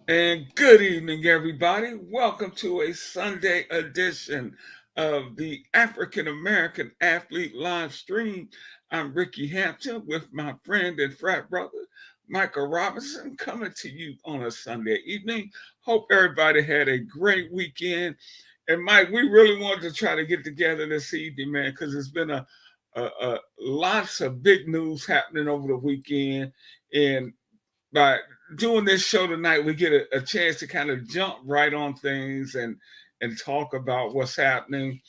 And good evening, everybody. Welcome to a Sunday edition of the African American Athlete live stream. I'm Rickey Hampton with my friend and frat brother, Michael Robinson, coming to you on a Sunday evening. Hope everybody had a great weekend. And Mike, we really wanted to try to get together this evening, man, because it's been a lots of big news happening over the weekend. And by doing this show tonight, we get a chance to kind of jump right on things and talk about what's happening,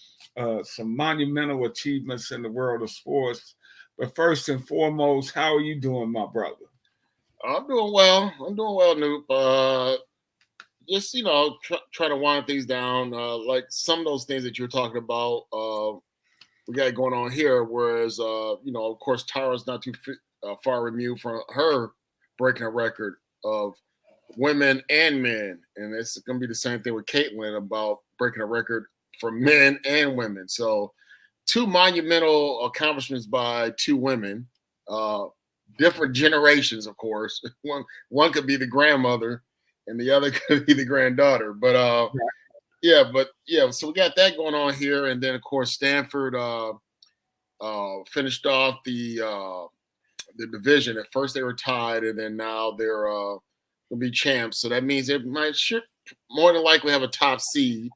some monumental achievements in the world of sports. But first and foremost, how are you doing, my brother? I'm doing well. Noop. Just try to wind things down. Like some of those things that you're talking about, we got going on here. Whereas, of course, Tara's not too far removed from her breaking a record of women and men, and it's going to be the same thing with Caitlin about breaking a record for men and women. So, two monumental accomplishments by two women. Different generations, of course. One could be the grandmother, and the other could be the granddaughter. So we got that going on here, and then of course Stanford finished off the division. At first they were tied, and then now they're gonna be champs. So that means they should more than likely have a top seed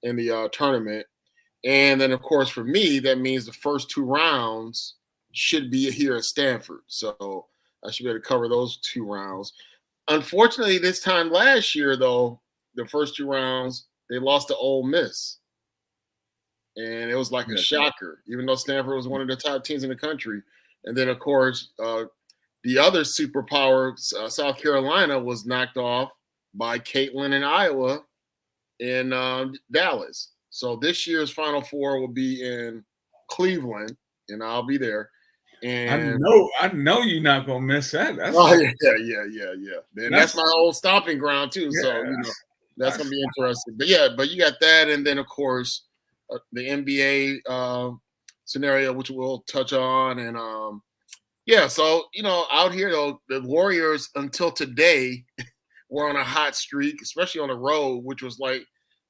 in the tournament. And then of course for me, that means the first two rounds should be here at Stanford. So I should be able to cover those two rounds. Unfortunately, this time last year, though, the first two rounds, they lost to Ole Miss. And it was like a shocker, even though Stanford was one of the top teams in the country. And then, of course, the other superpower, South Carolina, was knocked off by Caitlin in Iowa in Dallas. So this year's Final Four will be in Cleveland, and I'll be there. And I know you're not gonna miss that. yeah. And that's my old stomping ground too. Yeah, so that's gonna be interesting. But you got that, and then of course the NBA scenario, which we'll touch on, and so out here though, the Warriors until today were on a hot streak, especially on the road, which was like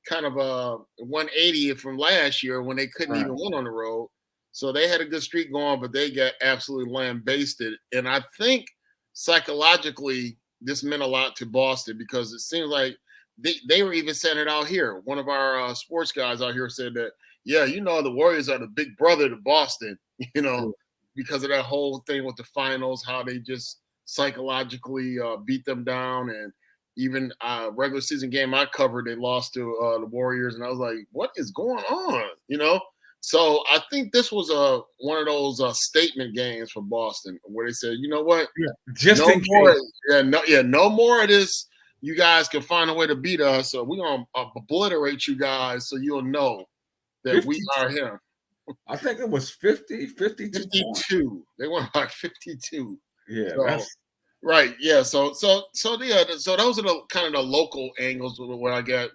kind of a 180 from last year when they couldn't even win on the road. So they had a good streak going, but they got absolutely lambasted. And I think psychologically, this meant a lot to Boston because it seems like they were even saying it out here. One of our sports guys out here said that, the Warriors are the big brother to Boston, because of that whole thing with the finals, how they just psychologically beat them down. And even regular season game I covered, they lost to the Warriors. And I was like, what is going on, So I think this was one of those statement games for Boston where they said, you know what, just no in more, case. no more of this. You guys can find a way to beat us, so we're gonna obliterate you guys, so you'll know that 50, we are him. I think it was 50, 52. 52. They went by 52. Yeah, that's right. Yeah. So those are the kind of the local angles where I got,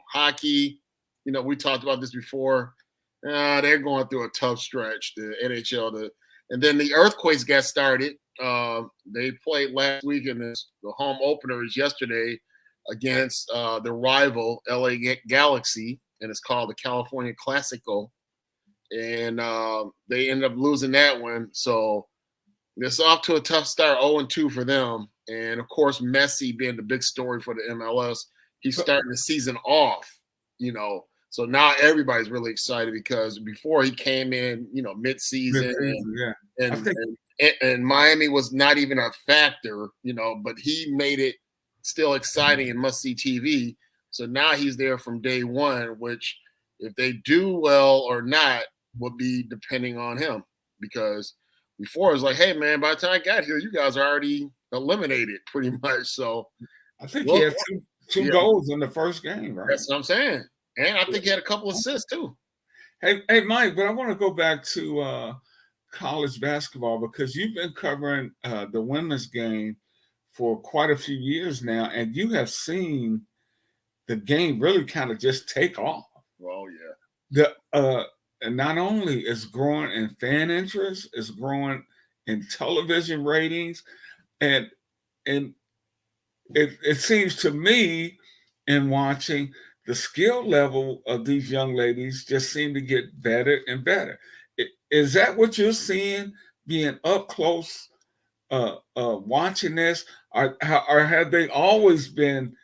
hockey. We talked about this before. They're going through a tough stretch, the NHL. And then the Earthquakes got started. They played last week, and the home opener is yesterday against the rival LA Galaxy, and it's called the California Classico. And they ended up losing that one. So it's off to a tough start, 0-2 for them. And, of course, Messi being the big story for the MLS, he's starting the season off, So now everybody's really excited because before he came in, mid-season, and Miami was not even a factor, but he made it still exciting and must-see TV. So now he's there from day one, which if they do well or not will be depending on him. Because before it was like, hey, man, by the time I got here, you guys are already eliminated pretty much. So I think he had two goals in the first game, right? That's what I'm saying. And I think he had a couple assists too. Hey, Mike, but I want to go back to college basketball because you've been covering the women's game for quite a few years now, and you have seen the game really kind of just take off. Oh yeah. And not only is growing in fan interest, it's growing in television ratings, and it seems to me in watching the skill level of these young ladies just seem to get better and better. Is that what you're seeing being up close watching this, or have they always been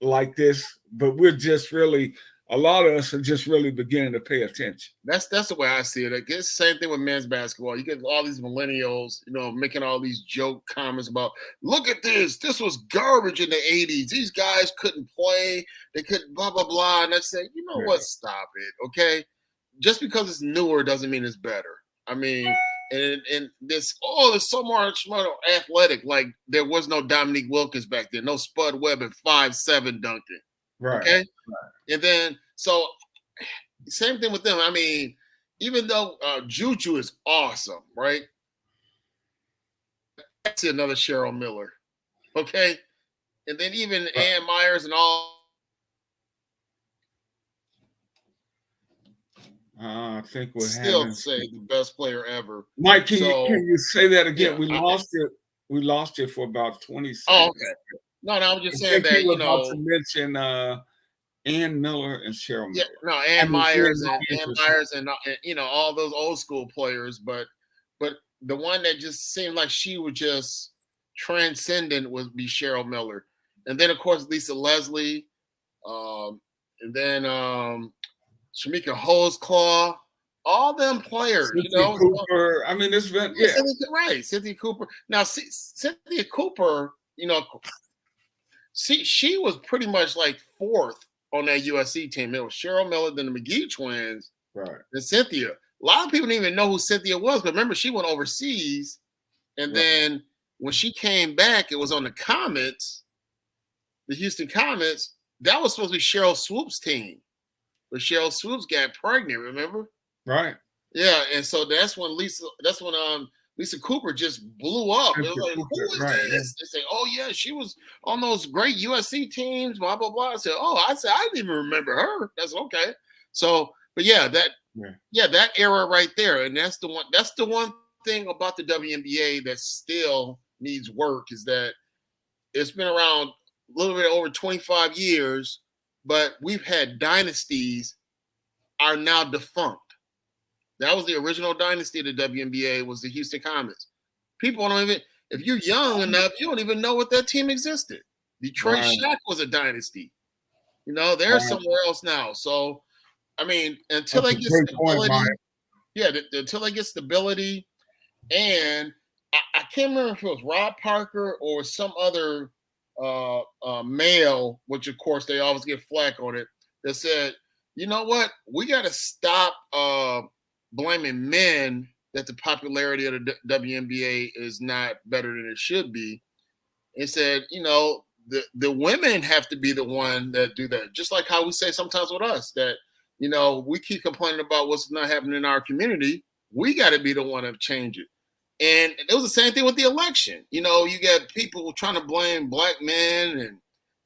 like this? But we're just really, a lot of us are just really beginning to pay attention. That's the way I see it. I guess same thing with men's basketball. You get all these millennials, making all these joke comments about, look at this. This was garbage in the 80s. These guys couldn't play. They couldn't blah, blah, blah. And I say, you know what? Stop it. Okay. Just because it's newer doesn't mean it's better. I mean, and there's so much more athletic. Like there was no Dominique Wilkins back then, no Spud Webb at 5'7" dunking. Right. Okay. Right. And then so same thing with them. I mean, even though Juju is awesome, right? I see another Cheryl Miller. Okay. And then even Ann Myers and all. I think we're still say the best player ever. Mike, can you say that again? Yeah, we lost it for about 20 seconds. Oh, okay. No, I was just saying that, about to mention Ann Miller and Cheryl Miller. Yeah, no, Ann Myers and all those old school players, but the one that just seemed like she was just transcendent would be Cheryl Miller. And then of course Lisa Leslie, and then Shamika Holesclaw, all them players, Cynthia Cooper. I mean, it's been right. Cynthia Cooper. Now, Cynthia Cooper, she was pretty much like fourth on that USC team. It was Cheryl Miller, then the McGee twins, right? And Cynthia. A lot of people didn't even know who Cynthia was, but remember, she went overseas, and then when she came back, it was on the Comets, the Houston Comets. That was supposed to be Cheryl Swoop's team. But Cheryl Swoops got pregnant, remember? Right. Yeah, and so that's when Lisa Cooper just blew up. It was like, who is this? They say, oh yeah, she was on those great USC teams, blah blah blah. I said, I didn't even remember her. That's okay. So, but that era right there, and that's the one thing about the WNBA that still needs work is that it's been around a little bit over 25 years. But we've had dynasties are now defunct. That was the original dynasty of the WNBA, was the Houston Comets. People don't even, if you're young enough, you don't even know what that team existed. Detroit Shock was a dynasty. They're somewhere else now. So, I mean, until they get stability, until they get stability, and I can't remember if it was Rob Parker or some other male, which of course they always get flack on it, that said, you know what, we got to stop blaming men that the popularity of the WNBA is not better than it should be. It said, the women have to be the one that do that. Just like how we say sometimes with us that, we keep complaining about what's not happening in our community. We got to be the one to change it. And it was the same thing with the election. You got people trying to blame black men and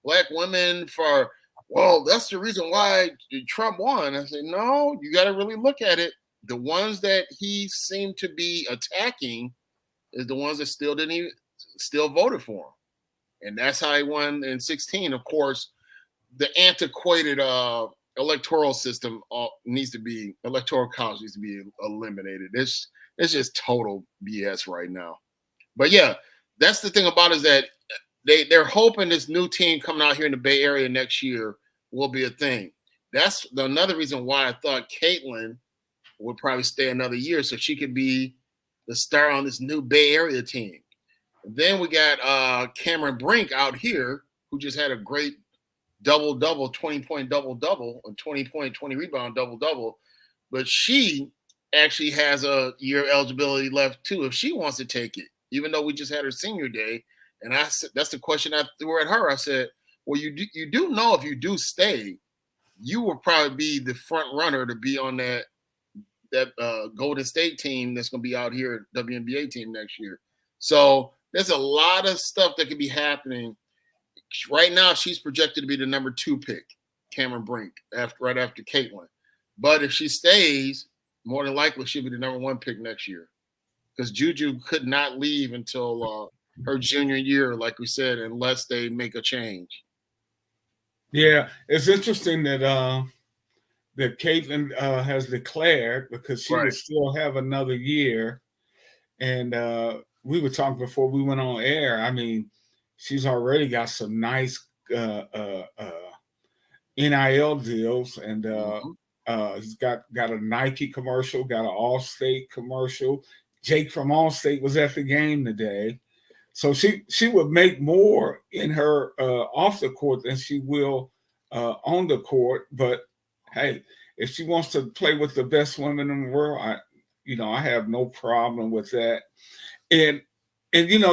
black women for, well, that's the reason why Trump won. I said, no, you got to really look at it. The ones that he seemed to be attacking is the ones that still voted for him. And that's how he won in 2016. Of course, the antiquated electoral system electoral college needs to be eliminated. It's just total BS right now. But yeah, that's the thing about it, is that they're hoping this new team coming out here in the Bay Area next year will be a thing. That's another reason why I thought Caitlin would probably stay another year so she could be the star on this new Bay Area team. Then we got Cameron Brink out here, who just had a great double-double, 20-point double-double, a 20-point, 20-rebound double-double. But she actually has a year eligibility left too if she wants to take it, even though we just had her senior day. And I said, that's the question I threw at her. I said, well, you do know if you do stay, you will probably be the front runner to be on that Golden State team that's going to be out here, WNBA team next year. So there's a lot of stuff that could be happening. Right now, she's projected to be the number 2 pick, Cameron Brink, right after Caitlin. But if she stays, more than likely she'll be the number 1 pick next year, because Juju could not leave until her junior year, like we said, unless they make a change. Yeah, it's interesting that that Caitlin has declared, because she would still have another year. And we were talking before we went on air. I mean, she's already got some nice NIL deals, and he's got a Nike commercial, got an Allstate commercial. Jake from Allstate was at the game today, so she would make more in her off the court than she will on the court. But hey, if she wants to play with the best women in the world, I have no problem with that. And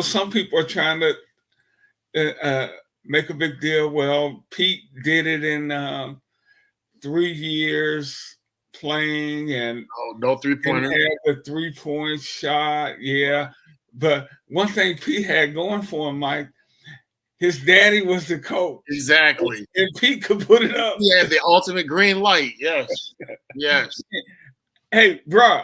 some people are trying to make a big deal. Well, Pete did it in 3 years playing, and no 3-pointer. Had the 3-point shot, yeah. But one thing Pete had going for him, Mike, his daddy was the coach. Exactly. And Pete could put it up. He had the ultimate green light. Yes. Yes. Hey, bro,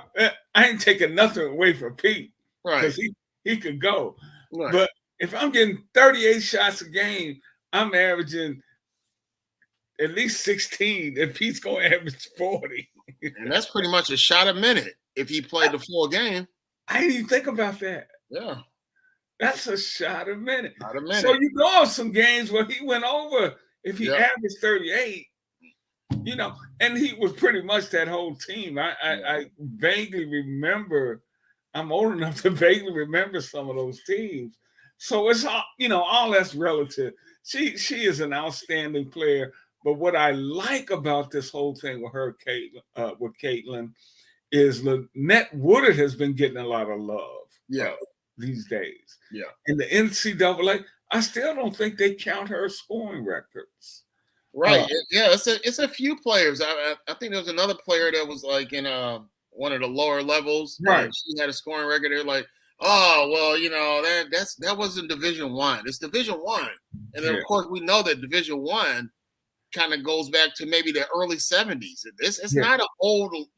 I ain't taking nothing away from Pete. Right. Because he could go. Right. But if I'm getting 38 shots a game, I'm averaging at least 16, and Pete's going to average 40. And that's pretty much a shot a minute if he played the full game. I didn't even think about that. Yeah. That's a shot a minute. Shot a minute. So you know some games where he went over if he averaged 38, and he was pretty much that whole team. I vaguely remember, I'm old enough to vaguely remember some of those teams. So it's all, all that's relative. She is an outstanding player. But what I like about this whole thing with her, Caitlin, is Lynette Woodard has been getting a lot of love. Yeah. These days. Yeah. And the NCAA, I still don't think they count her scoring records. Right. It's a few players. I think there was another player that was like in one of the lower levels. Right. She had a scoring record. They're like, oh, well, that wasn't Division I. It's Division I. And then of course we know that Division I kind of goes back to maybe the early 70s. It's not an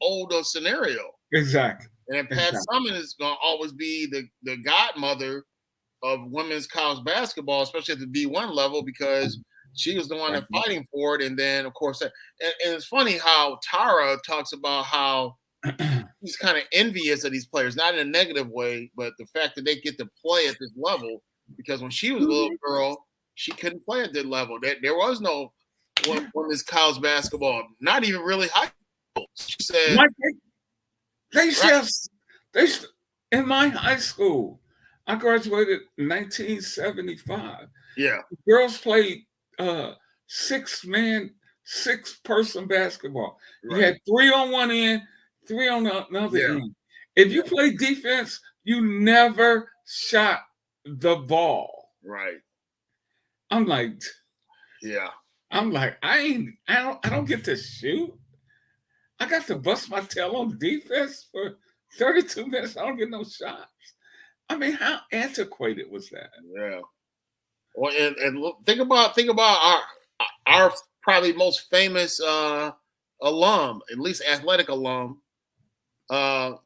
older scenario. Exactly. And Pat Summitt is going to always be the godmother of women's college basketball, especially at the D1 level, because she was the one that's fighting for it. And then, of course, and it's funny how Tara talks about how he's kind of envious of these players, not in a negative way, but the fact that they get to play at this level, because when she was a little girl, she couldn't play at that level. There was no women's college basketball, not even really high school. She said, they in my high school, I graduated in 1975. Yeah. The girls played 6-person basketball. Right. You had 3 on one end, 3 on the other end. If you play defense, you never shot the ball. Right. I'm like, I don't get to shoot. I got to bust my tail on defense for 32 minutes. I don't get no shots. I mean, how antiquated was that? Yeah. Well, and think about our probably most famous alum, at least athletic alum, Wilma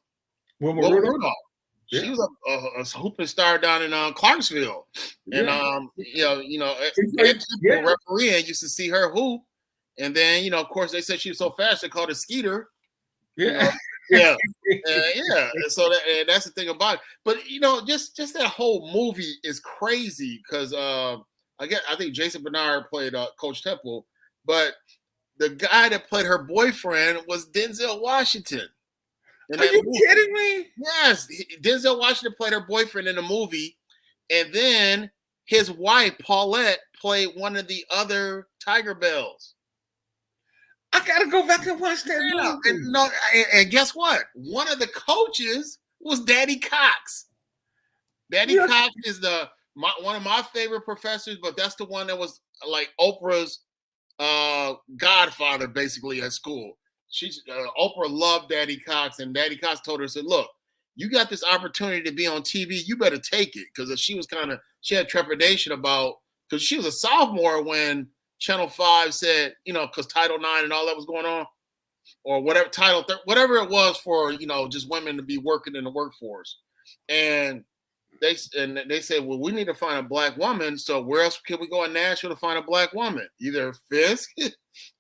Rudolph. Yeah. She was a hooping star down in Clarksville, and referee, and used to see her hoop, and then of course they said she was so fast they called her Skeeter. Yeah. Yeah. So that's the thing about it. But just that whole movie is crazy because I think Jason Bernard played Coach Temple, but the guy that played her boyfriend was Denzel Washington. Are you kidding me? Yes, Denzel Washington played her boyfriend in the movie, and then his wife Paulette played one of the other Tiger Bells. I gotta go back and watch that movie. And guess what? One of the coaches was Daddy Cox. Daddy Cox is one of my favorite professors, but that's the one that was like Oprah's godfather, basically, at school. Oprah loved Daddy Cox, and Daddy Cox told her, said, "Look, you got this opportunity to be on TV. You better take it," because she had trepidation about, because she was a sophomore when Channel 5 said, because Title IX and all that was going on, or whatever whatever it was for, just women to be working in the workforce. And they said, well, we need to find a black woman. So where else can we go in Nashville to find a black woman? Either Fisk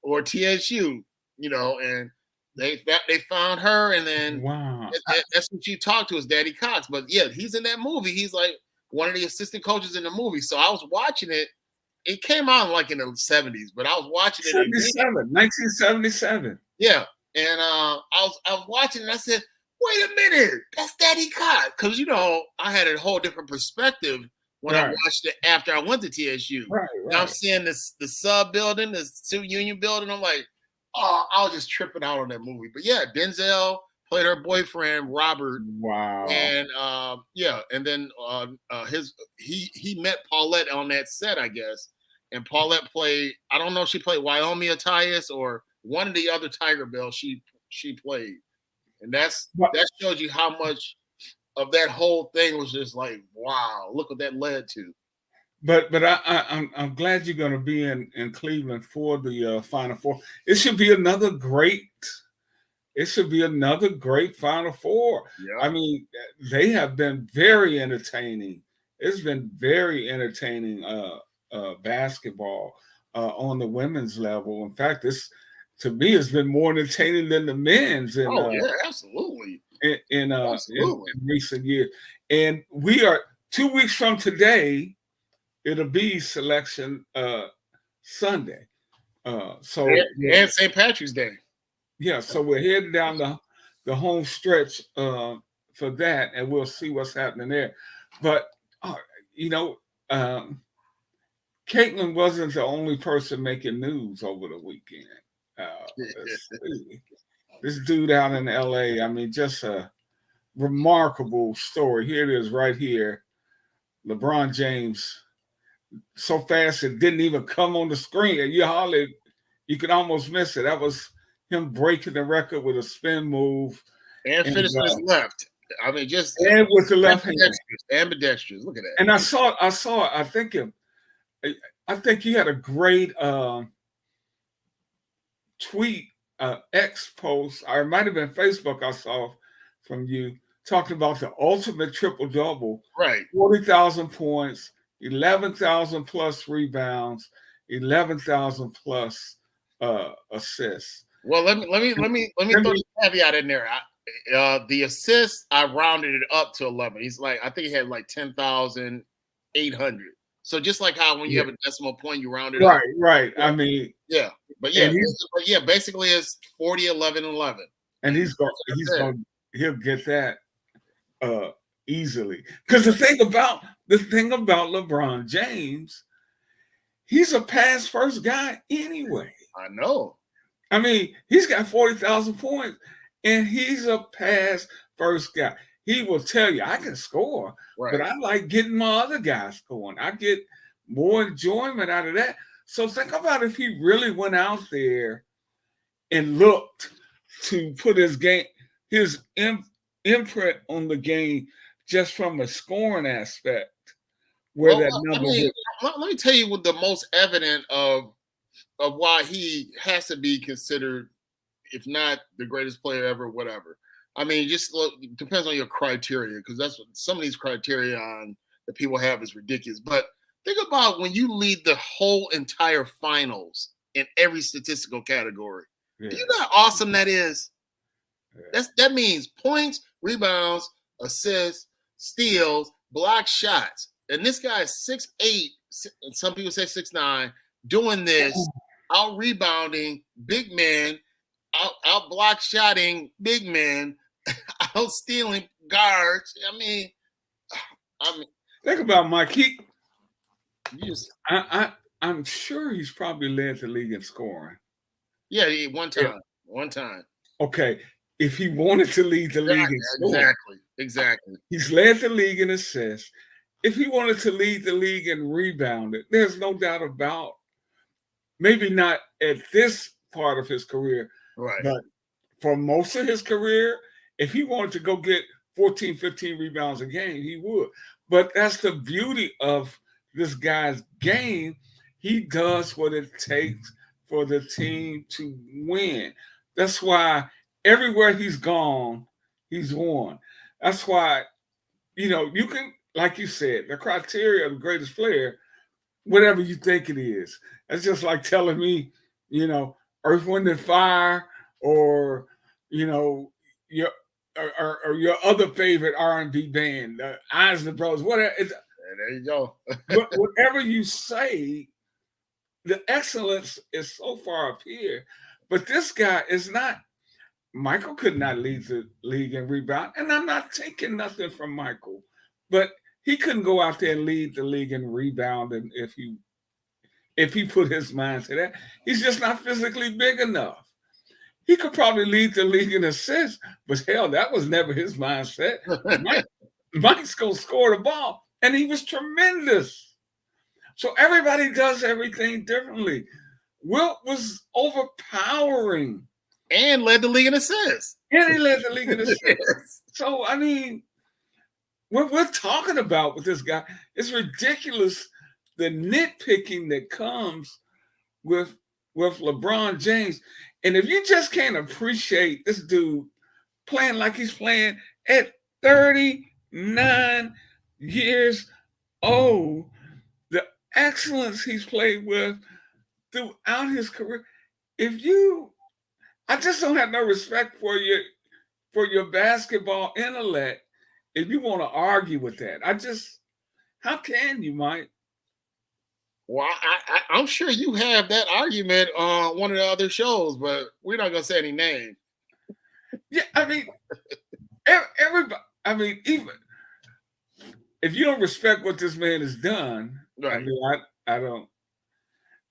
or TSU, and they found her, and then wow, that's who she talked to, is Daddy Cox. But yeah, he's in that movie. He's like one of the assistant coaches in the movie. So I was watching it. It came out like in the 70s, but I was watching it 1977. Yeah, and I was watching, and I said, wait a minute, that's Daddy Cox. Because, I had a whole different perspective when I watched it after I went to TSU. Right. Now I'm seeing the sub building, the Student Union building. I'm like, oh, I was just tripping out on that movie. But yeah, Denzel played her boyfriend, Robert. Wow. And and then he met Paulette on that set, I guess. And Paulette played, I don't know if she played Wyoming Attias or one of the other Tiger Bells she played. And that shows you how much of that whole thing was just like, wow, look what that led to. But I'm glad you're going to be in Cleveland for the Final Four. It should be another great Final Four. Yeah. I mean, they have been very entertaining. It's been very entertaining basketball on the women's level. In fact, this, to me, has been more entertaining than the men's. Absolutely. In recent years. And we are 2 weeks from today, it'll be selection Sunday. And St. Patrick's Day. Yeah, so we're heading down the home stretch for that, and we'll see what's happening there. But Caitlin wasn't the only person making news over the weekend. This dude out in LA, I mean, just a remarkable story. Here it is right here. LeBron James, so fast it didn't even come on the screen. And you could almost miss it. That was him breaking the record with a spin move. And finishing his left. I mean, and with the left hand. Ambidextrous. Look at that. And I saw, I think he had a great tweet, X post, or it might have been Facebook I saw from you, talking about the ultimate triple-double. Right. 40,000 points, 11,000 plus rebounds, 11,000 plus assists. Well, let me throw the caveat in there. The assists, I rounded it up to 11. I think he had like 10,800. So just like how when you have a decimal point, you round it up. Right. I mean, yeah, basically it's 40, 11, 11. And he'll get that easily. Because the thing about LeBron James, he's a pass first guy anyway. I know. I mean, he's got 40,000 points, and he's a pass first guy. He will tell you, I can score, but I like getting my other guys scoring. I get more enjoyment out of that. So think about if he really went out there and looked to put his imprint on the game just from a scoring aspect. Let me tell you what the most evident of why he has to be considered, if not the greatest player ever, whatever. I mean, just it depends on your criteria, because that's what some of these criteria that people have is ridiculous. But think about when you lead the whole entire finals in every statistical category. Yeah. Do you know how awesome that is? Yeah. That means points, rebounds, assists, steals, block shots. And this guy is 6'8", some people say 6'9", doing this, out rebounding big men, out block shotting big men, out stealing guards. I mean, think about Mike. I'm sure he's probably led the league in scoring. Yeah, one time. Okay, if he wanted to lead the league in scoring, exactly. He's led the league in assists. If he wanted to lead the league in rebounding, there's no doubt about. Maybe not at this part of his career, right? But for most of his career, if he wanted to go get 14, 15 rebounds a game, he would. But that's the beauty of this guy's game. He does what it takes for the team to win. That's why everywhere he's gone, he's won. That's why, you can, like you said, the criteria of the greatest player, whatever you think it is. That's just like telling me, Earth, Wind, and Fire, or your or your other favorite R&B band, the Isley Brothers, whatever. There you go. Whatever you say, the excellence is so far up here. But this guy is not. Michael could not lead the league in rebound, and I'm not taking nothing from Michael, but he couldn't go out there and lead the league in rebound, and if he put his mind to that, he's just not physically big enough. He could probably lead the league in assists, but hell, that was never his mindset. Mike's gonna score the ball, and he was tremendous. So everybody does everything differently. Wilt was overpowering. And led the league in assists. And he led the league in assists. So, I mean, what we're talking about with this guy is ridiculous. The nitpicking that comes with LeBron James. And if you just can't appreciate this dude playing like he's playing at 39 years old, the excellence he's played with throughout his career, I just don't have no respect for your basketball intellect if you want to argue with that. How can you, Mike? Well, I'm sure you have that argument on one of the other shows, but we're not going to say any names. Yeah, I mean, everybody. I mean, even if you don't respect what this man has done, right. I mean,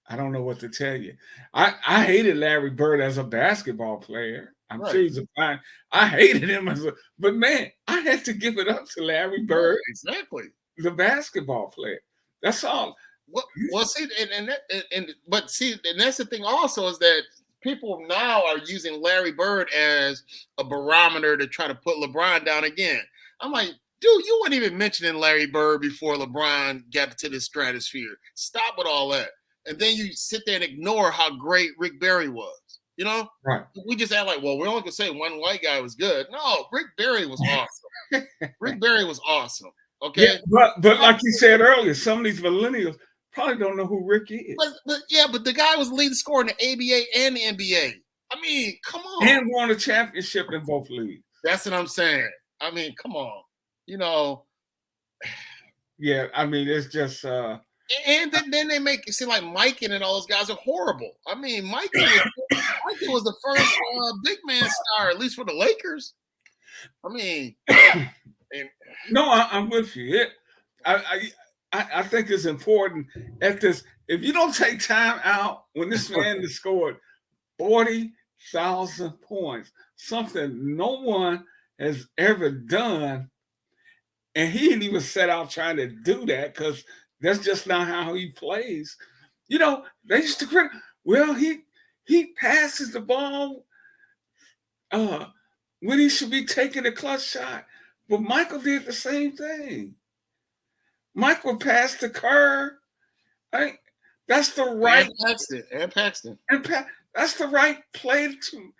I don't know what to tell you. I hated Larry Bird as a basketball player. I'm sure he's a fine. I hated him but man, I had to give it up to Larry Bird. Exactly. The basketball player. That's all. Well, see, and that's the thing also is that people now are using Larry Bird as a barometer to try to put LeBron down again. I'm like, dude, you weren't even mentioning Larry Bird before LeBron got to the stratosphere. Stop with all that. And then you sit there and ignore how great Rick Barry was. Right? We just act like, well, we're only gonna say one white guy was good. No, Rick Barry was awesome. Rick Barry was awesome. Okay, yeah, but like you said earlier, some of these millennials probably don't know who Rick is. But the guy was leading scorer in the ABA and the NBA. I mean, come on. And won a championship in both leagues. That's what I'm saying. I mean, come on. Yeah, I mean, it's just. And then they make it seem like Mike and all those guys are horrible. I mean, Mike was the first big man star, at least for the Lakers. I mean, no, I'm with you. I think it's important at this. If you don't take time out when this man has scored 40,000 points, something no one has ever done, and he didn't even set out trying to do that because that's just not how he plays. They used to criticize. Well, he passes the ball when he should be taking a clutch shot. But Michael did the same thing. Michael passed to Kerr. That's the right. And Paxton. That's the right play to.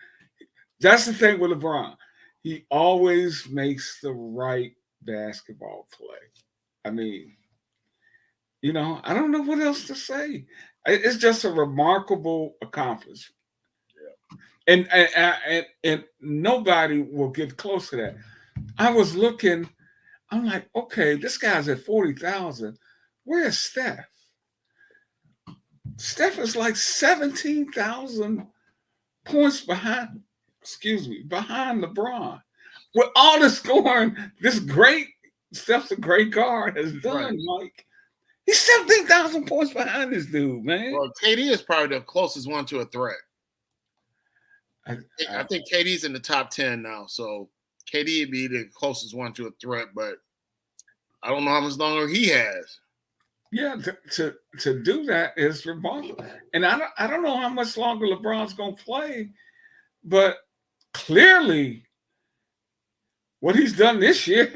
That's the thing with LeBron. He always makes the right basketball play. I mean, I don't know what else to say. It's just a remarkable accomplishment. Yeah. And nobody will get close to that. I was looking, I'm like, okay, this guy's at 40,000. Where's Steph? Steph is like 17,000 points behind LeBron. With all the scoring, Steph's a great guard has done, Mike. He's 17,000 points behind this dude, man. Well, KD is probably the closest one to a threat. I think KD's in the top 10 now, so KD would be the closest one to a threat, but I don't know how much longer he has. Yeah, to do that is remarkable. And I don't know how much longer LeBron's going to play, but clearly what he's done this year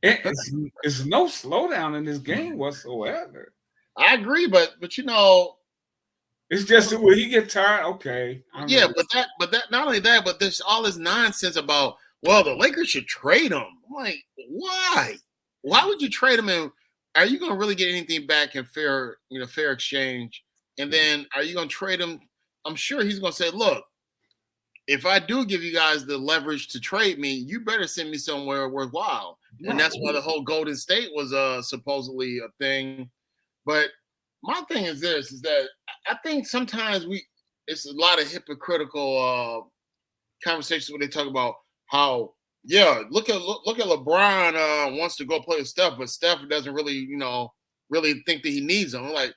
is no slowdown in his game whatsoever. I agree, but it's just when he get tired. Okay, yeah, but that not only that, but there's all this nonsense about the Lakers should trade him. I'm like, why? why would you trade him? And are you going to really get anything back in fair exchange? And then are you going to trade him? I'm sure he's going to say, look, if I do give you guys the leverage to trade me, you better send me somewhere worthwhile. And that's why the whole Golden State was supposedly a thing. But my thing is this, is that I think sometimes it's a lot of hypocritical conversations when they talk about how, look at LeBron wants to go play with Steph, but Steph doesn't really, really think that he needs him. I'm like,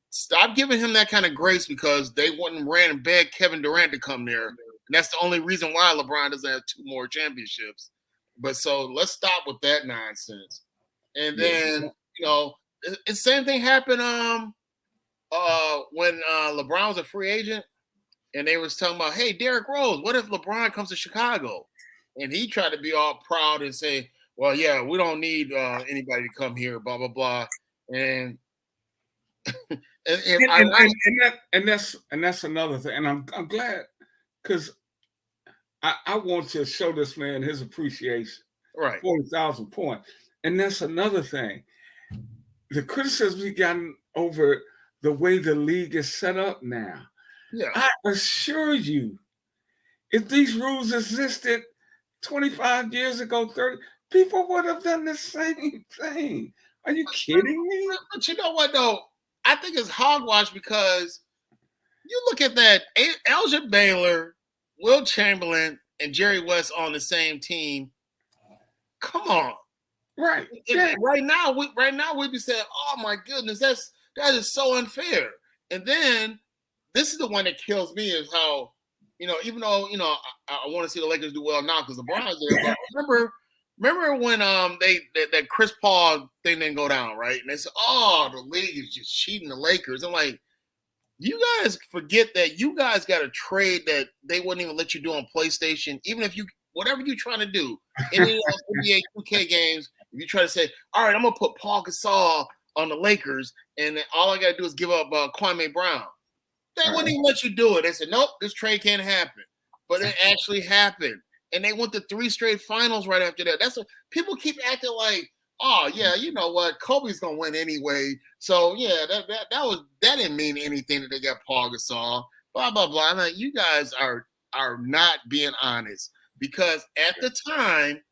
stop giving him that kind of grace because they wouldn't ran and begged Kevin Durant to come there. And that's the only reason why LeBron doesn't have 2 more championships. But so let's stop with that nonsense. And then, the same thing happened when LeBron was a free agent and they was talking about, hey, Derrick Rose, what if LeBron comes to Chicago? And he tried to be all proud and say, well, yeah, we don't need anybody to come here, blah, blah, blah. And that's another thing. And I'm glad because I want to show this man his appreciation. Right. 40,000 points. And that's another thing. The criticism he gotten over the way the league is set up now. Yeah. I assure you, if these rules existed 25 years ago, 30, people would have done the same thing. Are you kidding me? But you know what, though? I think it's hogwash because you look at that Elgin Baylor, Will Chamberlain, and Jerry West on the same team. Come on. Right. Yeah. Right now we'd be saying, oh my goodness, that is so unfair. And then this is the one that kills me is how, even though, I want to see the Lakers do well now because LeBron's there. But remember when that Chris Paul thing didn't go down, right? And they said, oh, the league is just cheating the Lakers. I'm like, you guys forget that you guys got a trade that they wouldn't even let you do on PlayStation, even if whatever you're trying to do, any of those NBA 2K games, if you try to say, all right, I'm going to put Paul Gasol on the Lakers, and all I got to do is give up Kwame Brown. They wouldn't even let you do it. They said, nope, this trade can't happen. But it actually happened. And they went to 3 straight finals right after that. That's what people keep acting like, oh, yeah, you know what? Kobe's going to win anyway. So, yeah, that didn't mean anything that they got Paul Gasol, blah, blah, blah. I'm like, you guys are not being honest. Because at the time,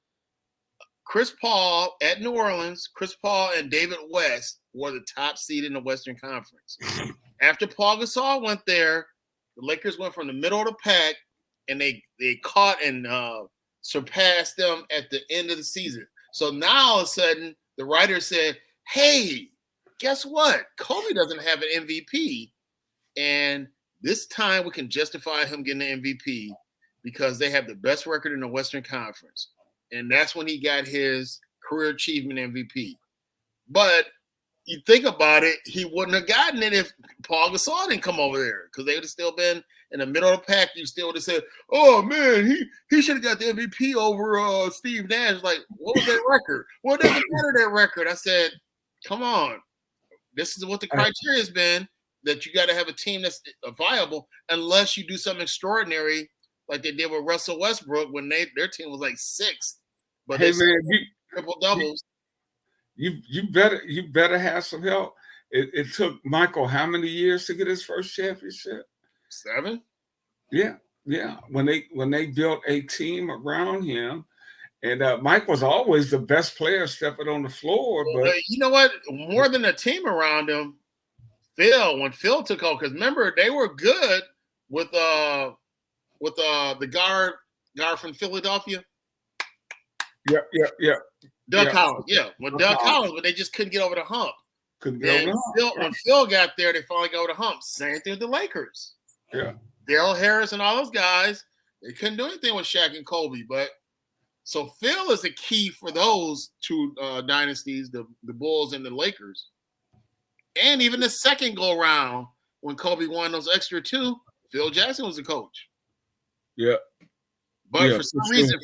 Chris Paul at New Orleans, Chris Paul and David West were the top seed in the Western Conference. After Paul Gasol went there, the Lakers went from the middle of the pack, and they caught and surpassed them at the end of the season. So now all of a sudden, the writer said, hey, guess what? Kobe doesn't have an MVP, and this time we can justify him getting an MVP because they have the best record in the Western Conference. And that's when he got his career achievement MVP. But you think about it, he wouldn't have gotten it if Paul Gasol didn't come over there because they would have still been in the middle of the pack. You still would have said, oh, man, he should have got the MVP over Steve Nash. Like, what was that record? Well, it doesn't matter that record. I said, come on. This is what the criteria has been, that you got to have a team that's viable unless you do something extraordinary like they did with Russell Westbrook when their team was like 6th. But hey, they triple doubles. You better have some help. It took Michael how many years to get his first championship? 7. Yeah. When they built a team around him, and Mike was always the best player stepping on the floor. But you know what? More than a team around him, when Phil took over, because remember they were good with the guard from Philadelphia. Yeah. Doug Collins, with Doug Collins, but they just couldn't get over the hump. When Phil got there, they finally got over the hump. Same thing with the Lakers. Yeah. Daryl Harris and all those guys, they couldn't do anything with Shaq and Kobe. But so Phil is the key for those 2 dynasties, the Bulls and the Lakers. And even the second go round when Kobe won those extra 2, Phil Jackson was the coach. Yeah. But for some reason,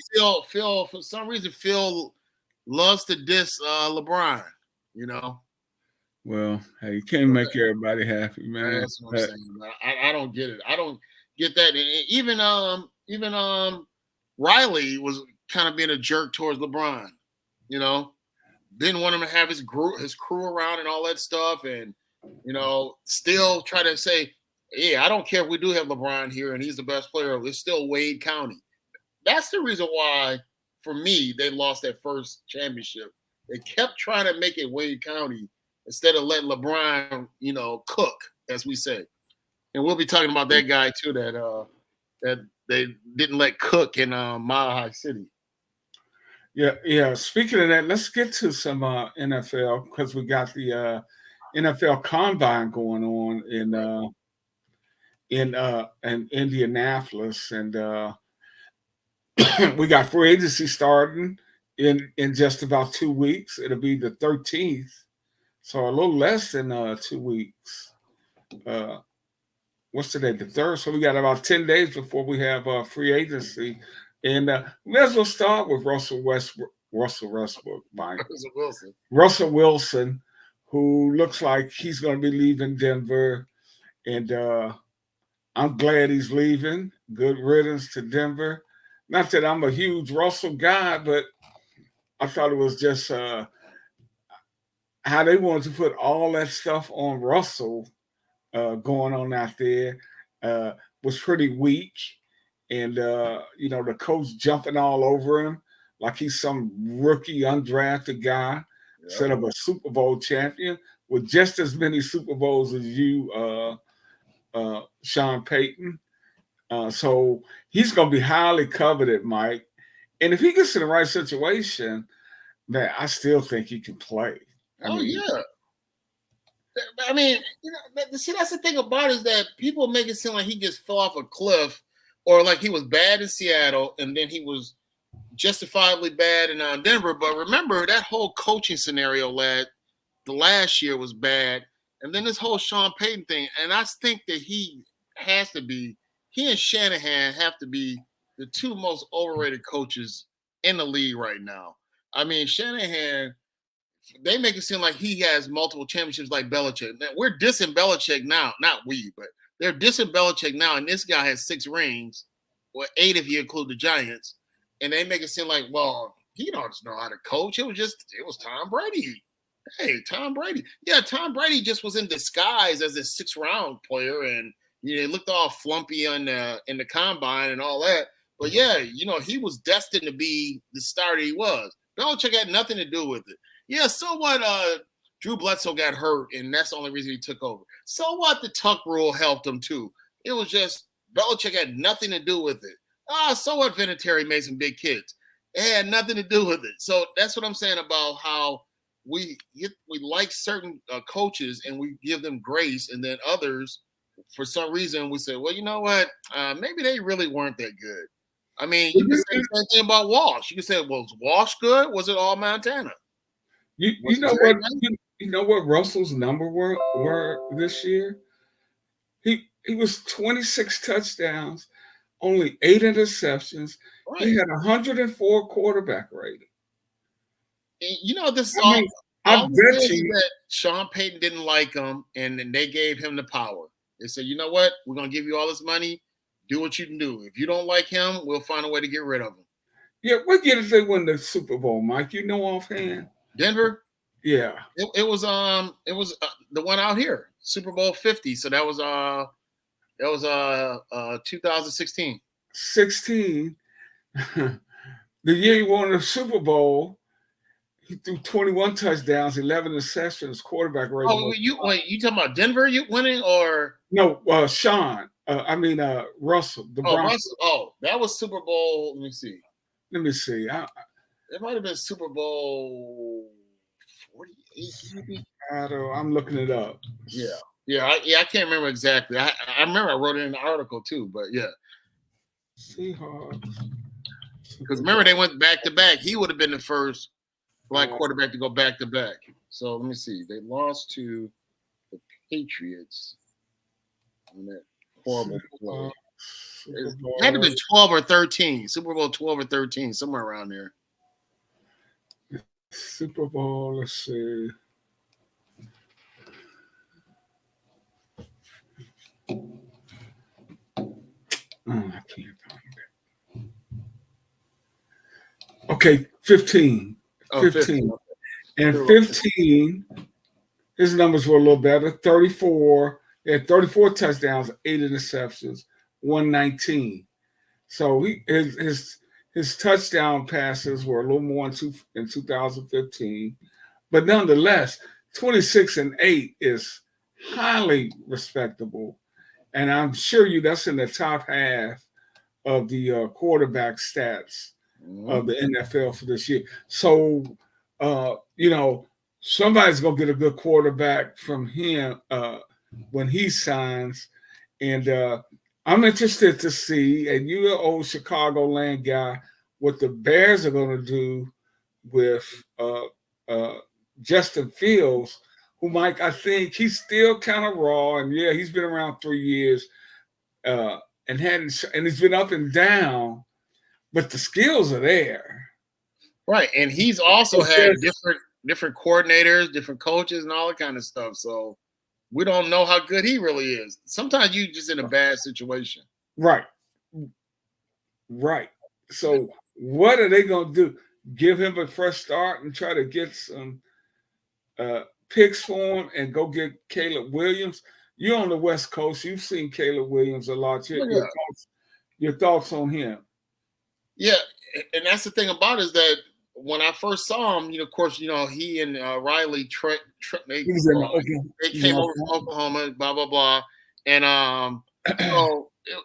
Phil loves to diss LeBron, Well, hey, you can't make everybody happy, man. That's what I'm saying. I don't get it. I don't get that. And even Riley was kind of being a jerk towards LeBron, didn't want him to have his crew around and all that stuff, and still try to say, yeah, I don't care if we do have LeBron here and he's the best player. It's still Wade County. That's the reason why, for me, they lost that first championship. They kept trying to make it Wade County instead of letting LeBron, cook, as we say. And we'll be talking about that guy too, that they didn't let cook in Mile High City. Yeah. Speaking of that, let's get to some NFL because we got the NFL Combine going on in Indianapolis, and we got free agency starting in just about 2 weeks. It'll be the 13th, so a little less than 2 weeks. What's today? The 3rd. So we got about 10 days before we have free agency. And we may as well start with Russell Westbrook, Mike. Russell Wilson, who looks like he's going to be leaving Denver. And I'm glad he's leaving. Good riddance to Denver. Not that I'm a huge Russell guy, but I thought it was just how they wanted to put all that stuff on Russell going on out there was pretty weak. And, the coach jumping all over him like he's some rookie, undrafted guy instead of a Super Bowl champion with just as many Super Bowls as you, Sean Payton. So he's going to be highly coveted, Mike. And if he gets in the right situation, man, I still think he can play. Yeah. I mean, see, that's the thing about it is that people make it seem like he just fell off a cliff or like he was bad in Seattle and then he was justifiably bad in Denver. But remember, that whole coaching scenario the last year was bad. And then this whole Sean Payton thing. And I think that he and Shanahan have to be the two most overrated coaches in the league right now. I mean, Shanahan, they make it seem like he has multiple championships like Belichick. Now, we're dissing Belichick now. Not we, but they're dissing Belichick now. And this guy has 6 rings, or 8 if you include the Giants. And they make it seem like, well, he doesn't know how to coach. It was Tom Brady. Hey, Tom Brady. Yeah, Tom Brady just was in disguise as a 6th-round player. And, he looked all flumpy in the combine and all that. But, yeah, he was destined to be the starter he was. Belichick had nothing to do with it. Yeah, so what? Drew Bledsoe got hurt, and that's the only reason he took over. So what? The Tuck rule helped him, too. It was just Belichick had nothing to do with it. So what? Vinatieri made some big kids. It had nothing to do with it. So that's what I'm saying about how we like certain coaches, and we give them grace, and then others, for some reason, we say, well, you know what? Maybe they really weren't that good. I mean, you can say the same thing about Walsh. You can say, well, was Walsh good? Was it all Montana? You know what Russell's number were this year? He was 26 touchdowns, only 8 interceptions. Right. He had 104 quarterback rating. And this I bet you that Sean Payton didn't like him, and then they gave him the power. They said, you know what? We're going to give you all this money. Do what you can do. If you don't like him, we'll find a way to get rid of him. Yeah, what year did they win the Super Bowl, Mike? You know offhand? Denver? Yeah. It was the one out here, Super Bowl 50. So that was 2016. 16. The year he won the Super Bowl, he threw 21 touchdowns, 11 interceptions, quarterback rating. Oh, you talking about Denver? You winning or no? Sean. Russell. Russell. Oh, that was Super Bowl. Let me see. It might have been Super Bowl 48. Maybe. I'm looking it up. Yeah. I can't remember exactly. I remember I wrote it in the article too. But yeah. Seahawks. Because remember they went back to back. He would have been the first black quarterback to go back to back. So let me see. They lost to the Patriots on that horrible play. It had to be 12 or 13. Super Bowl 12 or 13, somewhere around there. Super Bowl, let's see. I can't find it. Okay, 15. 15. And 15, his numbers were a little better. 34, he had 34 touchdowns, 8 interceptions, 119. So his touchdown passes were a little more in 2015, but nonetheless, 26-8 is highly respectable, and I'm sure that's in the top half of the quarterback stats of the NFL for this year. So, somebody's gonna get a good quarterback from him when he signs, and I'm interested to see, and you're an old Chicagoland guy, what the Bears are going to do with Justin Fields, who Mike, I think he's still kind of raw, and yeah, he's been around 3 years, and he's been up and down, but the skills are there. Right, and he's also had different coordinators, different coaches, and all that kind of stuff. So we don't know how good he really is. Sometimes you just in a bad situation. Right. So what are they going to do? Give him a fresh start and try to get some picks for him and go get Caleb Williams? You're on the West Coast. You've seen Caleb Williams a lot. Your thoughts on him? Yeah, and that's the thing about it is that when I first saw him, of course, he and Riley they came over from Oklahoma, blah blah blah, and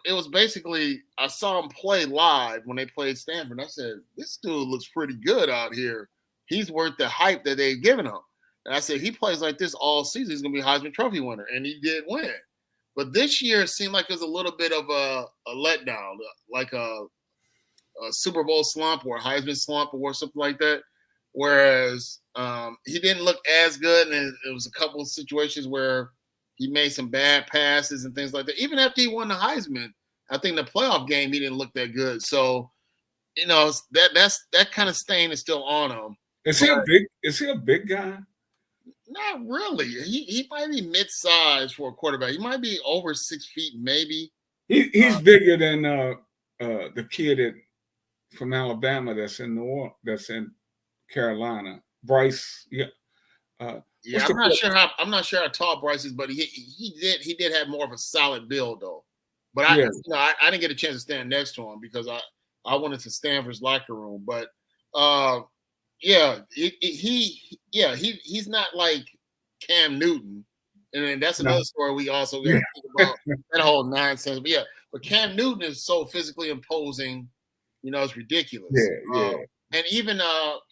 it was basically I saw him play live when they played Stanford. And I said, this dude looks pretty good out here. He's worth the hype that they've given him. And I said, he plays like this all season, he's going to be a Heisman Trophy winner, and he did win. But this year it seemed like it was a little bit of a letdown, like a Super Bowl slump or a Heisman slump or something like that. Whereas he didn't look as good, and it was a couple of situations where he made some bad passes and things like that. Even after he won the Heisman, I think the playoff game he didn't look that good. So, that kind of stain is still on him. Is he a big guy? Not really. He might be mid-sized for a quarterback. He might be over 6 feet, maybe. He's bigger than the kid from Alabama that's in New Orleans, that's in Carolina, Bryce. Yeah. I'm not sure how tall Bryce is, but he did have more of a solid build though. But I didn't get a chance to stand next to him because I went to Stanford's locker room. But he's not like Cam Newton, and then that's another story we also got to think about that whole nonsense. But Cam Newton is so physically imposing, it's ridiculous. And even I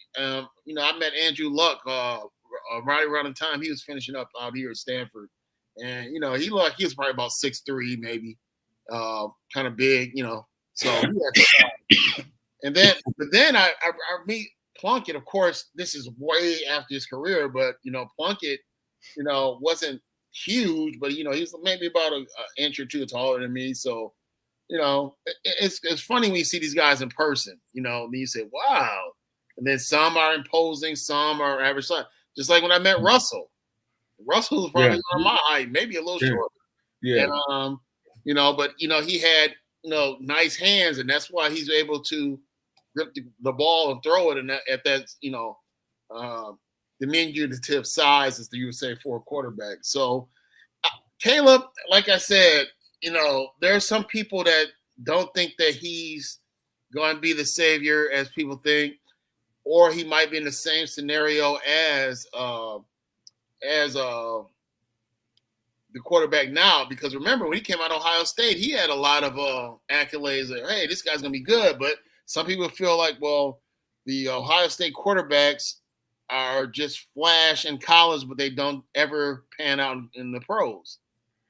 met Andrew Luck right around the time he was finishing up out here at Stanford, and he was probably about 6'3", maybe, kind of big, So, and then I meet Plunkett. Of course, this is way after his career, but Plunkett, wasn't huge, but he's maybe about an inch or two taller than me. So, it's funny when you see these guys in person. And you say, wow. And then some are imposing, some are average size. Just like when I met Russell. Russell was probably on my height, maybe a little shorter. Yeah. And but he had nice hands, and that's why he's able to grip the ball and throw it, and at that diminutive size, as you would say, for a quarterback. So Caleb, like I said, there are some people that don't think that he's going to be the savior as people think, or he might be in the same scenario as the quarterback now. Because remember, when he came out of Ohio State, he had a lot of accolades that, hey, this guy's going to be good. But some people feel like, well, the Ohio State quarterbacks are just flash in college, but they don't ever pan out in the pros.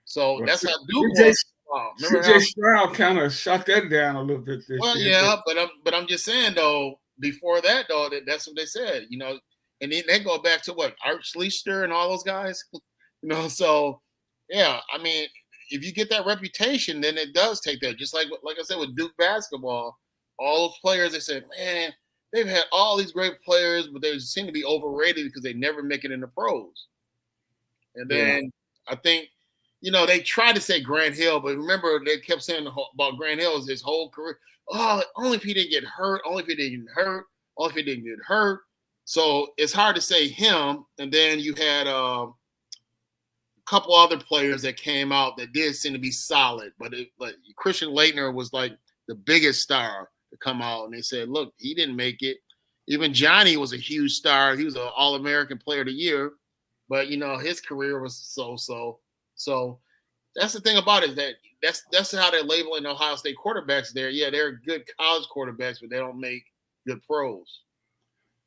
So that's how Duke was. CJ Stroud kind of shot that down a little bit this year. Yeah, but I'm just saying though. Before that though, that's what they said. And then they go back to what Art Schlichter and all those guys. So yeah, I mean, if you get that reputation, then it does take that. Just like I said with Duke basketball, all those players, they said, man, they've had all these great players, but they seem to be overrated because they never make it in the pros. And then I think. They tried to say Grant Hill, but remember they kept saying about Grant Hill his whole career. Oh, only if he didn't get hurt. Only if he didn't get hurt. So it's hard to say him. And then you had a couple other players that came out that did seem to be solid, but Christian Laettner was like the biggest star to come out, and they said, look, he didn't make it. Even Johnny was a huge star. He was an All-American Player of the Year, but his career was so. So that's the thing about it, that that's how they're labeling Ohio State quarterbacks there. Yeah, they're good college quarterbacks, but they don't make good pros.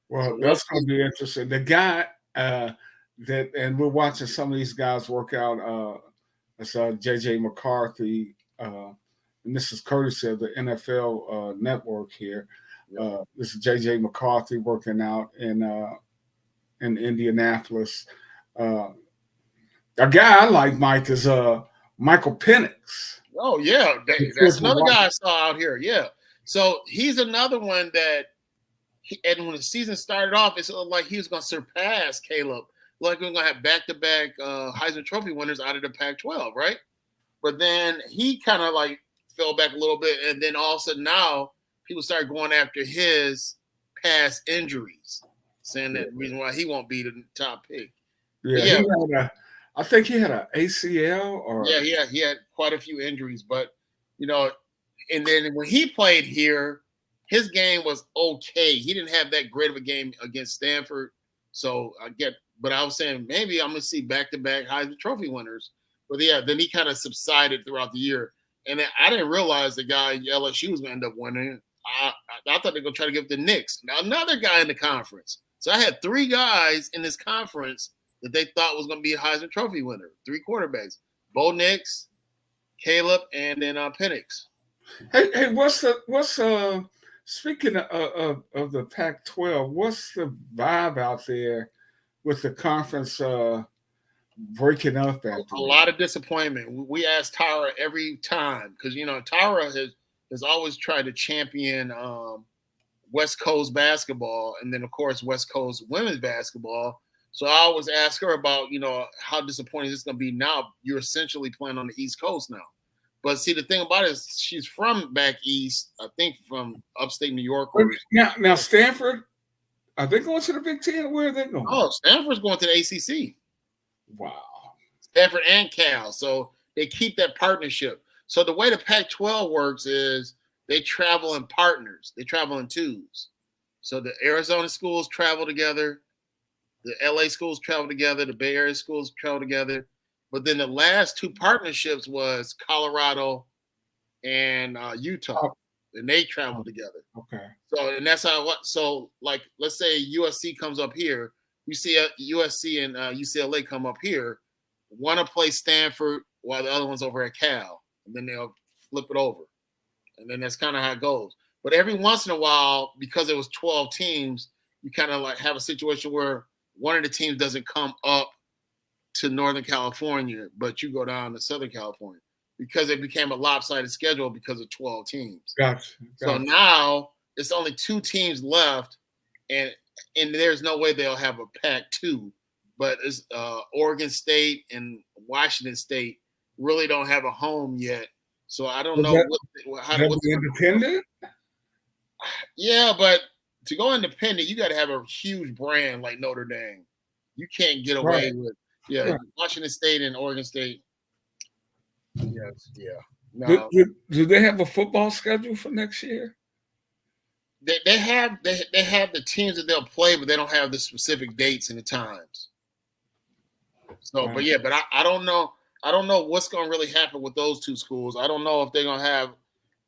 Well, that's going to be interesting. The guy and we're watching some of these guys work out. It's J.J. McCarthy, and this is courtesy of the NFL network here. This is J.J. McCarthy working out in Indianapolis. A guy I like, Mike, is Michael Penix. Oh, yeah. That's another guy I saw out here. Yeah. So he's another one that, and when the season started off, it looked like he was going to surpass Caleb. Like we're going to have back-to-back Heisman Trophy winners out of the Pac-12, right? But then he kind of like fell back a little bit, and then all of a sudden now people started going after his past injuries, saying that the reason why he won't be the top pick. Yeah. I think he had an ACL or he had quite a few injuries, but and then when he played here, his game was okay. He didn't have that great of a game against Stanford, so but I was saying maybe I'm gonna see back-to-back Heisman Trophy winners. But yeah, then he kind of subsided throughout the year, and I didn't realize the guy at LSU was gonna end up winning. I thought they were gonna try to give it to Nix. Now another guy in the conference. So I had 3 guys in this conference that they thought was going to be a Heisman Trophy winner. 3 quarterbacks: Bo Nix, Caleb, and then Penix. Hey, what's speaking of the Pac-12? What's the vibe out there with the conference breaking up? A lot of disappointment. We ask Tyra every time because Tyra has always tried to champion West Coast basketball, and then of course West Coast women's basketball. So I always ask her about, how disappointing this is going to be now. You're essentially playing on the East Coast now. But see, the thing about it is she's from back east, I think from upstate New York. Now Stanford, are they going to the Big Ten? Where are they going? Oh, Stanford's going to the ACC. Wow. Stanford and Cal. So they keep that partnership. So the way the Pac-12 works is they travel in partners. They travel in twos. So the Arizona schools travel together. The LA schools travel together. The Bay Area schools travel together. But then the last 2 partnerships was Colorado and Utah, and they travel together. Okay. So, and that's how. So, like, let's say USC comes up here. You see USC and UCLA come up here. One will play Stanford while the other one's over at Cal, and then they'll flip it over, and then that's kind of how it goes. But every once in a while, because it was 12 teams, you kind of like have a situation where one of the teams doesn't come up to Northern California, but you go down to Southern California because it became a lopsided schedule because of 12 teams. Gotcha. So now it's only 2 teams left, and there's no way they'll have a Pac-2. But it's Oregon State and Washington State really don't have a home yet. So I don't know what's independent. Yeah, but to go independent, you got to have a huge brand like Notre Dame. You can't get away with Washington State and Oregon State. Yes, yeah. No. Do they have a football schedule for next year? They have the teams that they'll play, but they don't have the specific dates and the times. So, but I don't know. I don't know what's going to really happen with those 2 schools. I don't know if they're going to have,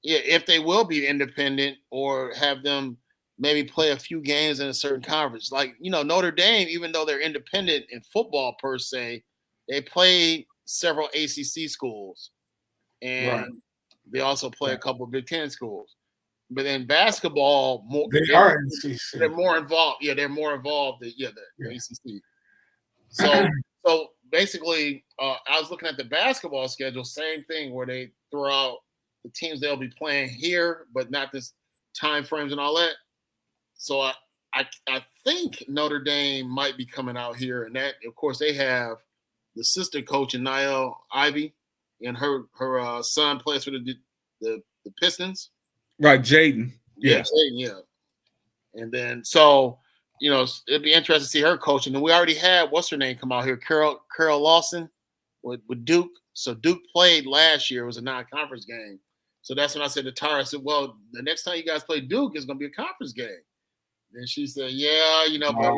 if they will be independent or have them maybe play a few games in a certain conference. Like, Notre Dame, even though they're independent in football per se, they play several ACC schools, and they also play a couple of Big Ten schools. But in basketball, they're more involved. Yeah, they're more involved than the ACC. So basically, I was looking at the basketball schedule, same thing, where they throw out the teams they'll be playing here, but not this time frames and all that. So I think Notre Dame might be coming out here, and that, of course, they have the sister coach in Niall Ivy, and her son plays for the Pistons. Right, Jaden. Yeah, Jaden, yeah. And then so it'd be interesting to see her coaching. And we already had what's her name come out here, Carol Lawson with Duke. So Duke played last year. It was a non-conference game. So that's when I said to Tara, I said, well, the next time you guys play Duke is going to be a conference game. And she said, yeah, but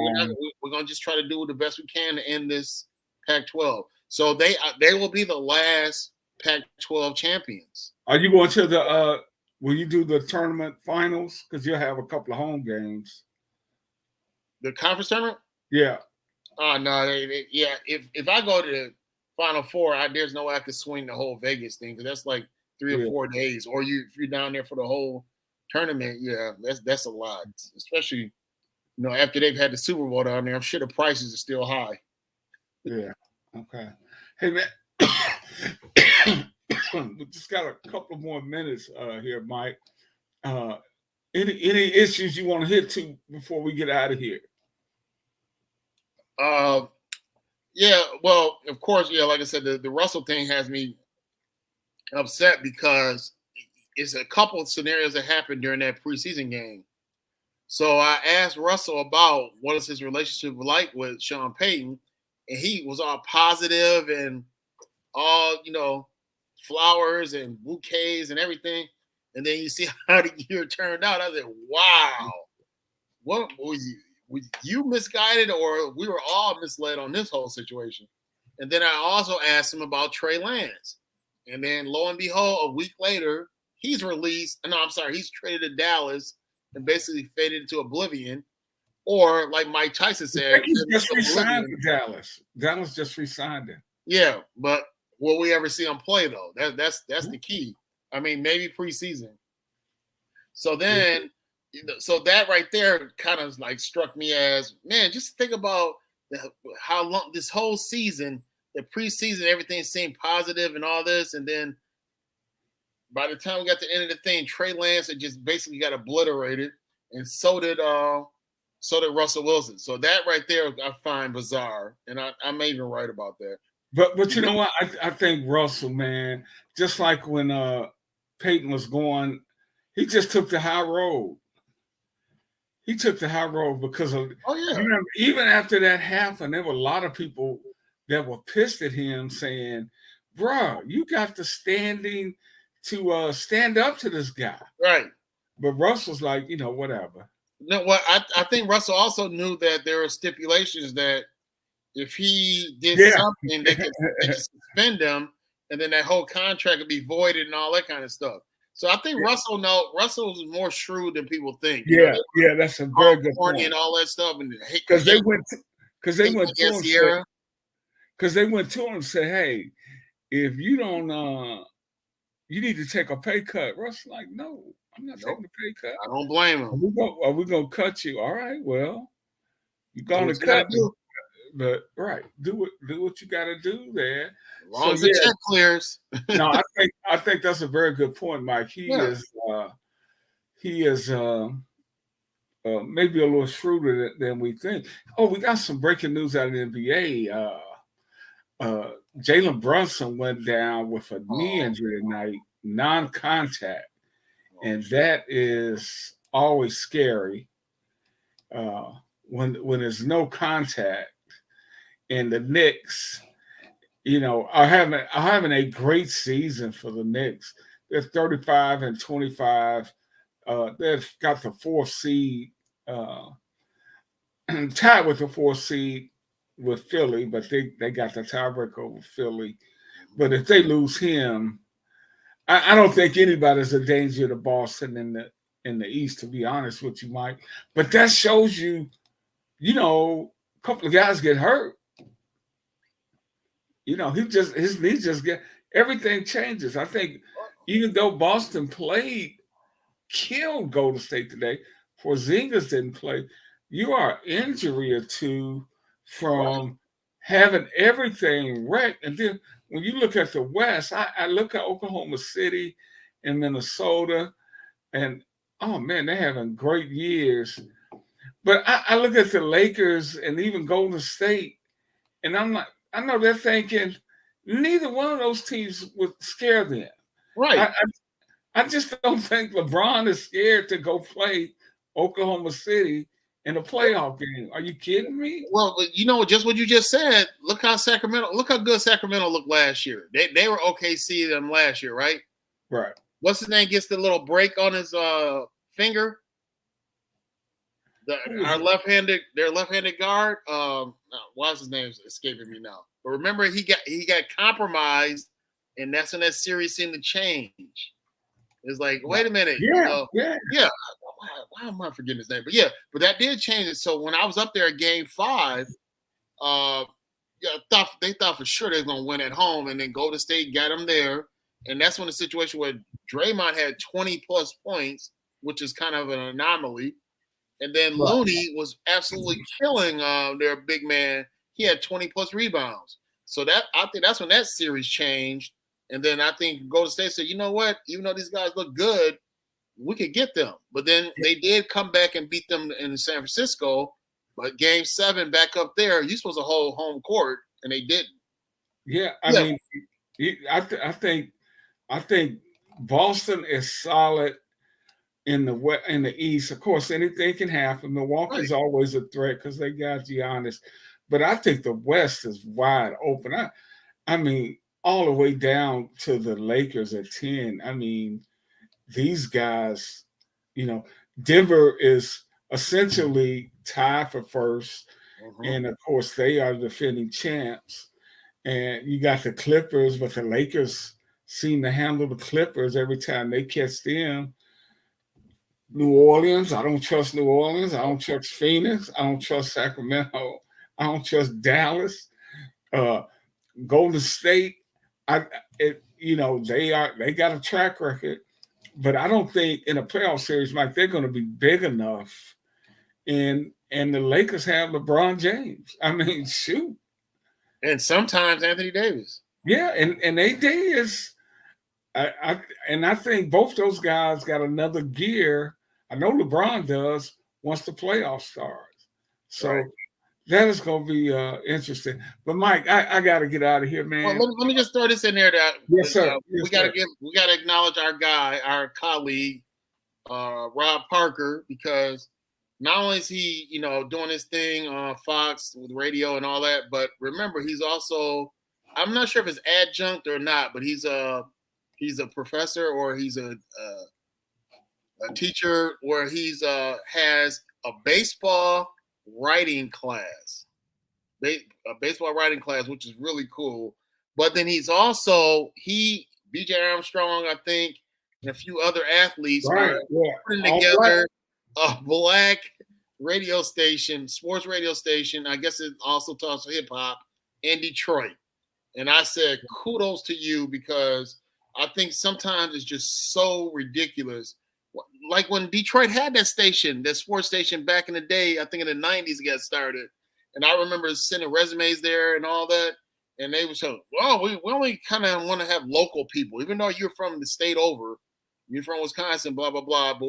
we're going to just try to do the best we can to end this Pac-12. So they will be the last Pac-12 champions. Are you going to will you do the tournament finals? Because you'll have a couple of home games. The conference tournament? Yeah. Oh, no. Yeah. If I go to the Final Four, there's no way I could swing the whole Vegas thing because that's like 3 or 4 days. Or if you're down there for the whole tournament, yeah, that's a lot. Especially, after they've had the Super Bowl down there, I'm sure the prices are still high. Yeah. Okay. Hey, man. We just got a couple more minutes here, Mike. Any issues you want to hit to before we get out of here? Yeah, well, of course, like I said, the Russell thing has me upset because it's a couple of scenarios that happened during that preseason game. So I asked Russell about what is his relationship like with Sean Payton, and he was all positive and all, flowers and bouquets and everything. And then you see how the year turned out. I said, wow, what was you misguided, or we were all misled on this whole situation? And then I also asked him about Trey Lance. And then lo and behold, a week later, he's released. No, I'm sorry, he's traded to Dallas and basically faded into oblivion. Or like Mike Tyson said, he just re-signed for Dallas. Dallas just re-signed him. Yeah, but will we ever see him play though? That's the key. I mean, maybe preseason. So then, so that right there kind of like struck me as, man, just think about how long this whole season, the preseason, everything seemed positive and all this, and then by the time we got to the end of the thing, Trey Lance had just basically got obliterated, and so did Russell Wilson. So that right there I find bizarre, and I may even write about that. But you know what? I think Russell, man, just like when Peyton was going, he just took the high road. He took the high road because of even after that happened, there were a lot of people that were pissed at him saying, "Bro, you got the standing to stand up to this guy." Right. But Russell's like, whatever. No, well, I think Russell also knew that there were stipulations that if he did something, they could suspend him, and then that whole contract would be voided and all that kind of stuff. So I think Russell is more shrewd than people think. Yeah, that's a very good point. And all that stuff, and because they went to him and said, "Hey, if you don't, you need to take a pay cut." Russell's like, "No, I'm not taking a pay cut. I don't blame him. Are we gonna cut you? All right, well, you're gonna cut me." But do what you got to do there. As long as the check clears. No, I think that's a very good point, Mike. He is maybe a little shrewder than we think. Oh, we got some breaking news out of the NBA. Jalen Brunson went down with a knee injury tonight, non-contact, and that is always scary when there's no contact. And the Knicks, are having a great season for the Knicks. They're 35-25. They've got the 4th seed, tied with the 4th seed with Philly, but they got the tiebreaker over Philly. But if they lose him, I don't think anybody's a danger to Boston in the East, to be honest with you, Mike. But that shows you, a couple of guys get hurt. His knees just everything changes. I think even though Boston killed Golden State today, Porzingis didn't play. You are injury or two from having everything wrecked. And then when you look at the West, I look at Oklahoma City and Minnesota, and oh man, they're having great years. But I look at the Lakers and even Golden State, and I'm like, I know they're thinking neither one of those teams would scare them. Right. I just don't think LeBron is scared to go play Oklahoma City in a playoff game. Are you kidding me? Well, just what you just said. Look how good Sacramento looked last year. They were OKC them last year, right? Right. What's his name gets the little break on his finger? Their left-handed guard. Why's his name escaping me now? But remember, he got compromised, and that's when that series seemed to change. It's like, wait a minute, yeah. Why am I forgetting his name? But that did change it. So when I was up there at Game 5, they thought for sure they were gonna win at home, and then Golden State got them there, and that's when the situation where Draymond had 20 plus points, which is kind of an anomaly. And then Looney was absolutely killing their big man. He had 20 plus rebounds. So I think that's when that series changed. And then I think Golden State said, you know what? Even though these guys look good, we could get them. But then they did come back and beat them in San Francisco. But Game 7 back up there, you're supposed to hold home court, and they didn't. Yeah, I mean, I think Boston is solid. In the East, of course, anything can happen. Milwaukee's always a threat because they got Giannis, but I think the West is wide open. I mean, all the way down to the Lakers at 10. I mean, these guys, Denver is essentially tied for first, and of course, they are defending champs. And you got the Clippers, but the Lakers seem to handle the Clippers every time they catch them. New Orleans, I don't trust New Orleans. I don't trust Phoenix. I don't trust Sacramento. I don't trust Dallas. Golden State, they got a track record, but I don't think in a playoff series, Mike, they're going to be big enough. And the Lakers have LeBron James. I mean, shoot. And sometimes Anthony Davis. Yeah, and AD is. I think both those guys got another gear. I know LeBron does once the playoffs starts. So that is going to be interesting. But Mike, I got to get out of here, man. Well, let me just throw this in there. Yes, sir. We got to acknowledge our colleague, Rob Parker, because not only is he, doing his thing on Fox with radio and all that, but remember he's also, I'm not sure if it's adjunct or not, but he's a professor or he's a teacher where he's has a baseball writing class, which is really cool. But then he's also BJ Armstrong, I think, and a few other athletes putting together a black radio station, sports radio station. I guess it also talks hip hop in Detroit. And I said, kudos to you, because I think sometimes it's just so ridiculous. Like when Detroit had that station, that sports station back in the day, I think in the 90s it got started. And I remember sending resumes there and all that. And they were saying, well, we only kind of want to have local people, even though you're from the state over. You're from Wisconsin, blah, blah, blah. But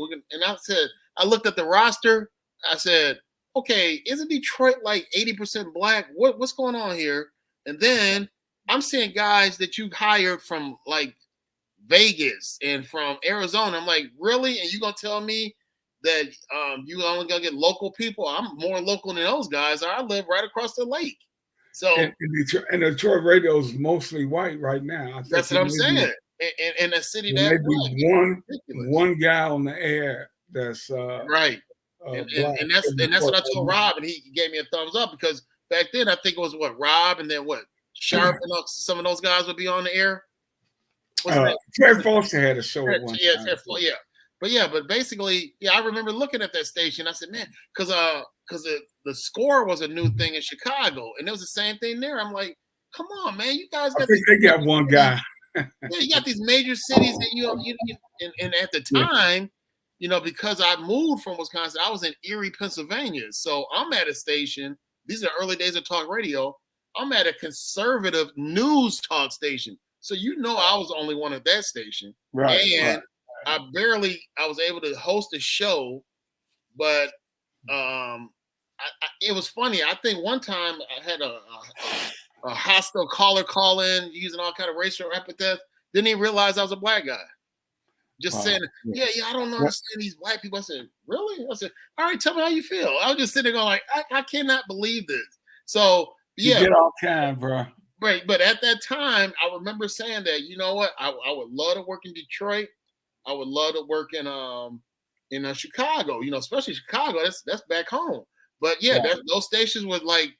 I looked at the roster. I said, okay, isn't Detroit like 80% black? What's going on here? And then I'm seeing guys that you hired from like Vegas and from Arizona. I'm like, really? And you gonna tell me that you only gonna get local people? I'm more local than those guys. I live right across the lake. So and Detroit radio is mostly white right now. That's what I'm saying. In a city that one guy on the air that's right. And that's what I told Rob, and he gave me a thumbs up, because back then I think it was Rob, and then Sharp and some of those guys would be on the air. Terry Foster had a show at one time. But basically, I remember looking at that station. I said, man, because the score was a new thing in Chicago, and it was the same thing there. I'm like, come on, man, you guys got. They got one guy. You got these major cities, and at the time, because I moved from Wisconsin, I was in Erie, Pennsylvania. So I'm at a station. These are the early days of talk radio. I'm at a conservative news talk station. So I was the only one at that station. Right. And I was able to host a show, but it was funny. I think one time I had a hostile caller call in using all kind of racial epithets. Didn't even realize I was a black guy. Just saying, yeah, I don't understand these white people. I said, really? I said, all right, tell me how you feel. I was just sitting there going like, I cannot believe this. So yeah, you get all kind, bro. Right, but at that time, I remember saying that, you know what, I would love to work in Detroit. I would love to work in Chicago. You know, especially Chicago. That's back home. But yeah, those stations would like,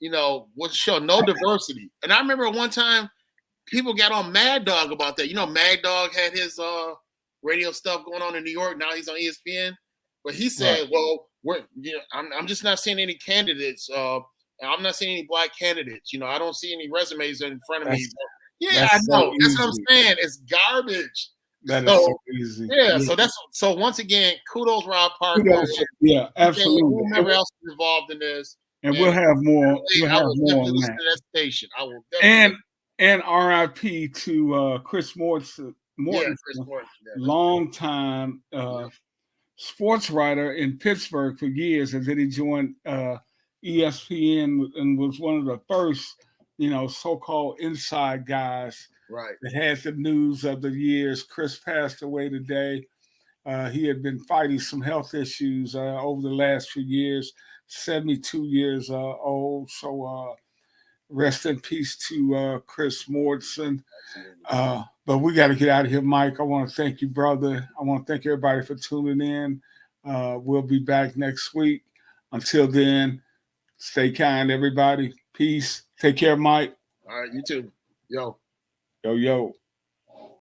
you know, would show no diversity. And I remember one time people got on Mad Dog about that. You know, Mad Dog had his radio stuff going on in New York. Now he's on ESPN. But he said, well, I'm just not seeing any candidates. I'm not seeing any black candidates. You know, I don't see any resumes in front of me. Yeah, I know. That's what I'm saying. It's garbage. That is so easy. Yeah, so once again, kudos Rob Parker. Yeah, absolutely. Whoever else is involved in this. And we'll have more. I will definitely listen to that station. I will definitely. And RIP to Chris Mortensen. Chris Mortensen, long time sports writer in Pittsburgh for years, and then he joined ESPN and was one of the first, you know, so-called inside guys that had the news of the years. Chris passed away today. He had been fighting some health issues over the last few years, 72 years old. So rest in peace to Chris Mortensen. But we got to get out of here, Mike. I want to thank you, brother. I want to thank everybody for tuning in. We'll be back next week. Until then, stay kind, everybody. Peace. Take care, Mike. All right, you too. Yo. Yo.